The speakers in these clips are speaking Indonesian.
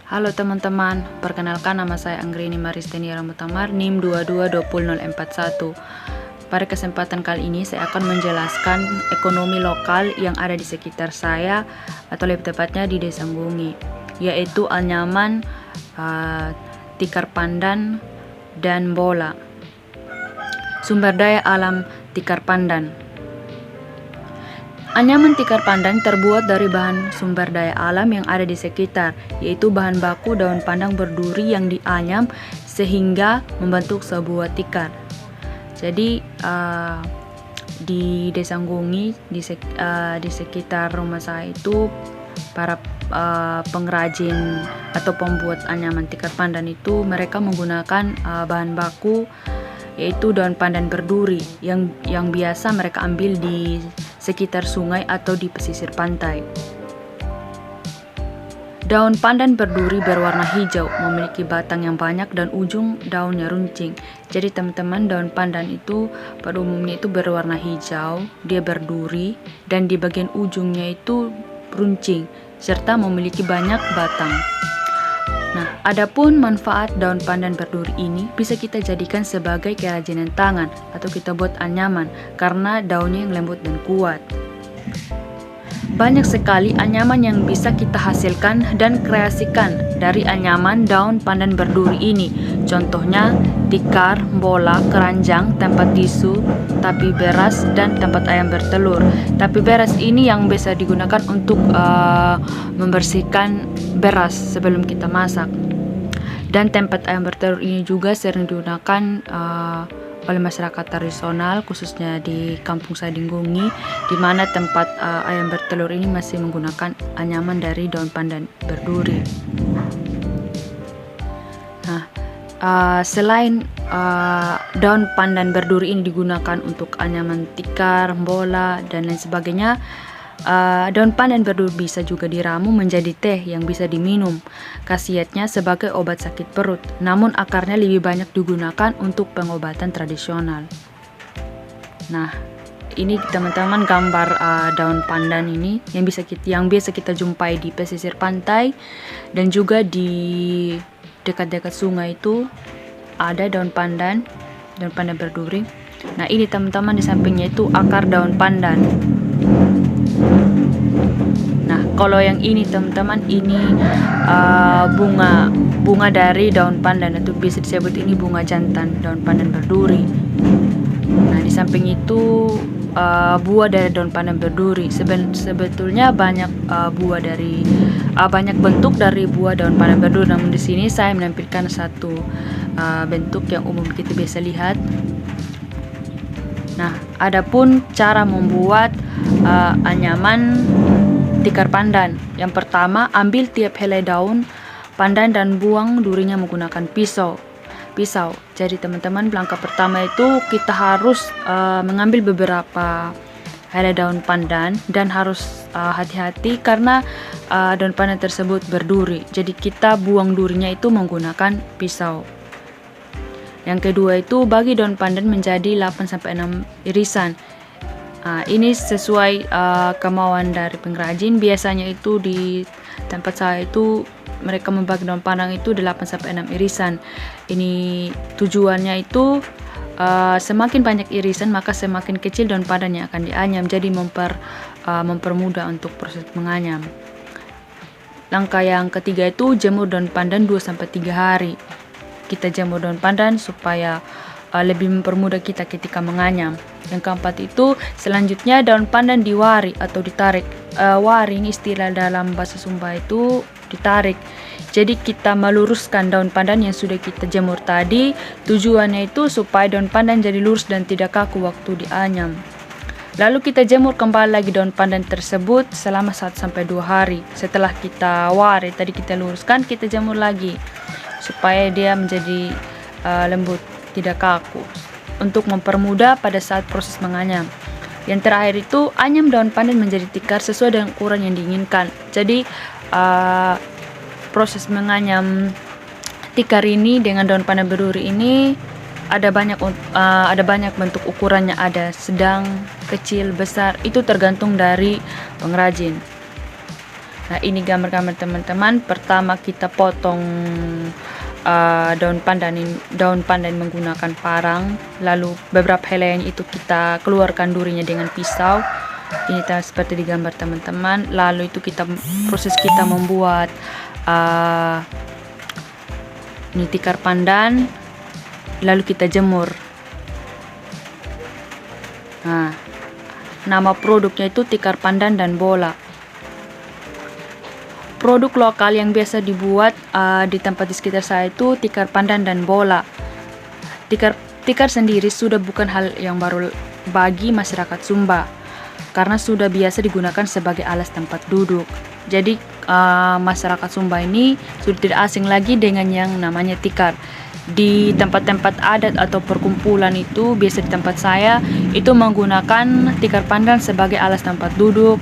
Halo teman-teman, perkenalkan nama saya Anggrini Maristeni Ramutamar, NIM 222041. Pada kesempatan kali ini saya akan menjelaskan ekonomi lokal yang ada di sekitar saya, atau lebih tepatnya di Desa Nggungi, yaitu Anyaman, Tikar Pandan, dan Bola. Sumber daya alam Tikar Pandan. Anyaman tikar pandan terbuat dari bahan sumber daya alam yang ada di sekitar, yaitu bahan baku daun pandan berduri yang dianyam sehingga membentuk sebuah tikar. Jadi di Desa Nggungi, di sekitar rumah saya itu, para pengrajin atau pembuat anyaman tikar pandan itu mereka menggunakan bahan baku yaitu daun pandan berduri yang biasa mereka ambil di sekitar sungai atau di pesisir pantai. Daun pandan berduri berwarna hijau, memiliki batang yang banyak dan ujung daunnya runcing. Jadi teman-teman, daun pandan itu pada umumnya itu berwarna hijau, dia berduri, dan di bagian ujungnya itu runcing serta memiliki banyak batang. Nah, adapun manfaat daun pandan berduri ini bisa kita jadikan sebagai kerajinan tangan atau kita buat anyaman karena daunnya yang lembut dan kuat. Banyak sekali anyaman yang bisa kita hasilkan dan kreasikan dari anyaman daun pandan berduri ini. Contohnya tikar, bola, keranjang, tempat tisu, tapi beras, dan tempat ayam bertelur. Tapi beras ini yang bisa digunakan untuk membersihkan beras sebelum kita masak. Dan tempat ayam bertelur ini juga sering digunakan oleh masyarakat tradisional, khususnya di kampung saya di Nggungi, di mana tempat ayam bertelur ini masih menggunakan anyaman dari daun pandan berduri. Nah, selain daun pandan berduri ini digunakan untuk anyaman tikar, bola, dan lain sebagainya, daun pandan berduri bisa juga diramu menjadi teh yang bisa diminum. Khasiatnya sebagai obat sakit perut, namun akarnya lebih banyak digunakan untuk pengobatan tradisional. Nah, ini teman-teman gambar daun pandan ini yang biasa kita jumpai di pesisir pantai dan juga di dekat-dekat sungai itu ada daun pandan berduri. Nah, ini teman-teman di sampingnya itu akar daun pandan. Nah, kalau yang ini teman-teman, ini bunga dari daun pandan, atau bisa disebut ini bunga jantan daun pandan berduri. Nah, di samping itu buah dari daun pandan berduri. Sebetulnya banyak banyak bentuk dari buah daun pandan berduri, namun di sini saya menampilkan satu bentuk yang umum kita bisa lihat. Nah, adapun cara membuat anyaman tikar pandan. Yang pertama, ambil tiap helai daun pandan dan buang durinya menggunakan pisau. Jadi teman-teman, langkah pertama itu kita harus mengambil beberapa helai daun pandan dan harus hati-hati karena daun pandan tersebut berduri. Jadi kita buang durinya itu menggunakan pisau. Yang kedua itu bagi daun pandan menjadi 8-6 irisan. Ini sesuai kemauan dari pengrajin. Biasanya itu di tempat saya itu mereka membagi daun pandan itu 8-6 irisan. Ini tujuannya itu semakin banyak irisan maka semakin kecil daun pandan yang akan dianyam. Jadi mempermudah untuk proses menganyam. Langkah yang ketiga itu jemur daun pandan 2-3 hari. Kita jemur daun pandan supaya lebih mempermudah kita ketika menganyam. Yang keempat itu selanjutnya daun pandan diwari atau ditarik. Wari ini istilah dalam bahasa Sumba itu ditarik. Jadi kita meluruskan daun pandan yang sudah kita jemur tadi. Tujuannya itu supaya daun pandan jadi lurus dan tidak kaku waktu dianyam. Lalu kita jemur kembali lagi daun pandan tersebut selama 1-2 hari. Setelah kita wari tadi kita luruskan, kita jemur lagi supaya dia menjadi lembut, tidak kaku, untuk mempermudah pada saat proses menganyam. Yang terakhir itu anyam daun pandan menjadi tikar sesuai dengan ukuran yang diinginkan. Jadi proses menganyam tikar ini dengan daun pandan berduri ini ada banyak bentuk ukurannya, ada sedang, kecil, besar, itu tergantung dari pengrajin. Nah, ini gambar-gambar teman-teman. Pertama kita potong daun pandan menggunakan parang, lalu beberapa helainya itu kita keluarkan durinya dengan pisau. Ini seperti di gambar teman-teman. Lalu itu proses kita membuat ini tikar pandan, lalu kita jemur. Nah, nama produknya itu tikar pandan dan bola. Produk lokal yang biasa dibuat di tempat di sekitar saya itu tikar pandan dan bola. Tikar sendiri sudah bukan hal yang baru bagi masyarakat Sumba, karena sudah biasa digunakan sebagai alas tempat duduk. Jadi masyarakat Sumba ini sudah tidak asing lagi dengan yang namanya tikar. Di tempat-tempat adat atau perkumpulan itu, biasa di tempat saya itu menggunakan tikar pandan sebagai alas tempat duduk.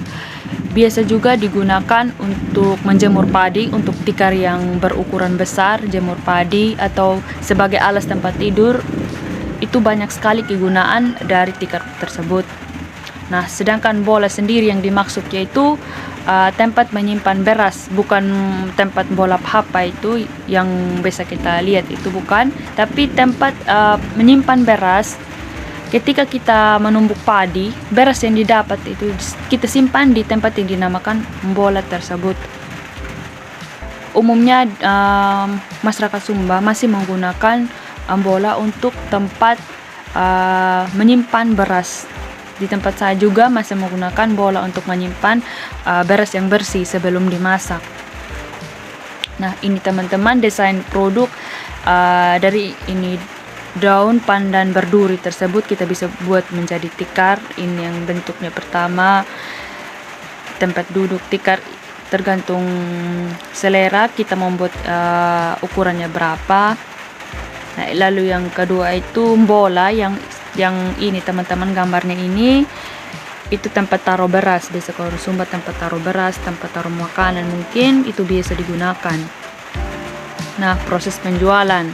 Biasa juga digunakan untuk menjemur padi, untuk tikar yang berukuran besar, jemur padi, atau sebagai alas tempat tidur. Itu banyak sekali kegunaan dari tikar tersebut. Nah, sedangkan bola sendiri yang dimaksud yaitu tempat menyimpan beras, bukan tempat bola hapa itu yang biasa kita lihat, itu bukan, tapi tempat menyimpan beras. Ketika kita menumbuk padi, beras yang didapat itu kita simpan di tempat yang dinamakan bola tersebut. Umumnya masyarakat Sumba masih menggunakan bola untuk tempat menyimpan beras. Di tempat saya juga masih menggunakan bola untuk menyimpan beras yang bersih sebelum dimasak. Nah, ini teman-teman desain produk dari ini daun pandan berduri tersebut kita bisa buat menjadi tikar. Ini yang bentuknya pertama, tempat duduk tikar tergantung selera kita membuat ukurannya berapa. Nah, lalu yang kedua itu bola yang ini teman-teman, gambarnya ini itu tempat taruh beras. Biasa kalau Sumba tempat taruh beras, tempat taruh makanan mungkin itu biasa digunakan. Nah, proses penjualan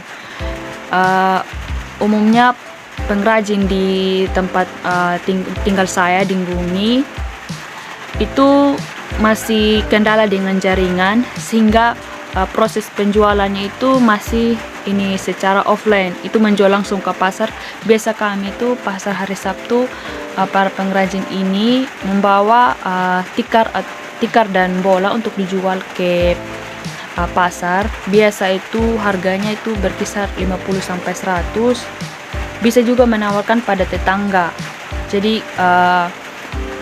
umumnya pengrajin di tempat tinggal saya di Bumi itu masih kendala dengan jaringan, sehingga proses penjualannya itu masih ini secara offline, itu menjual langsung ke pasar. Biasa kami itu pasar hari Sabtu, para pengrajin ini membawa tikar dan bola untuk dijual ke pasar. Biasa itu harganya itu berkisar 50 sampai 100. Bisa juga menawarkan pada tetangga. Jadi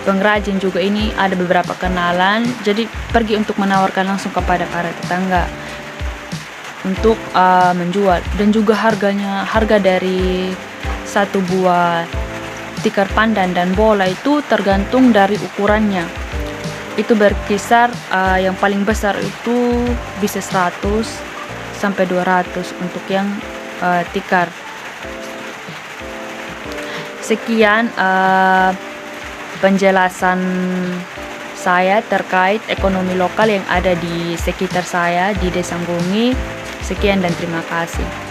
pengrajin juga ini ada beberapa kenalan, jadi pergi untuk menawarkan langsung kepada para tetangga untuk menjual. Dan juga harga dari satu buah tikar pandan dan bola itu tergantung dari ukurannya. Itu berkisar yang paling besar itu bisa 100 sampai 200 untuk yang tikar. Sekian penjelasan saya terkait ekonomi lokal yang ada di sekitar saya di Desa Bumi. Sekian dan terima kasih.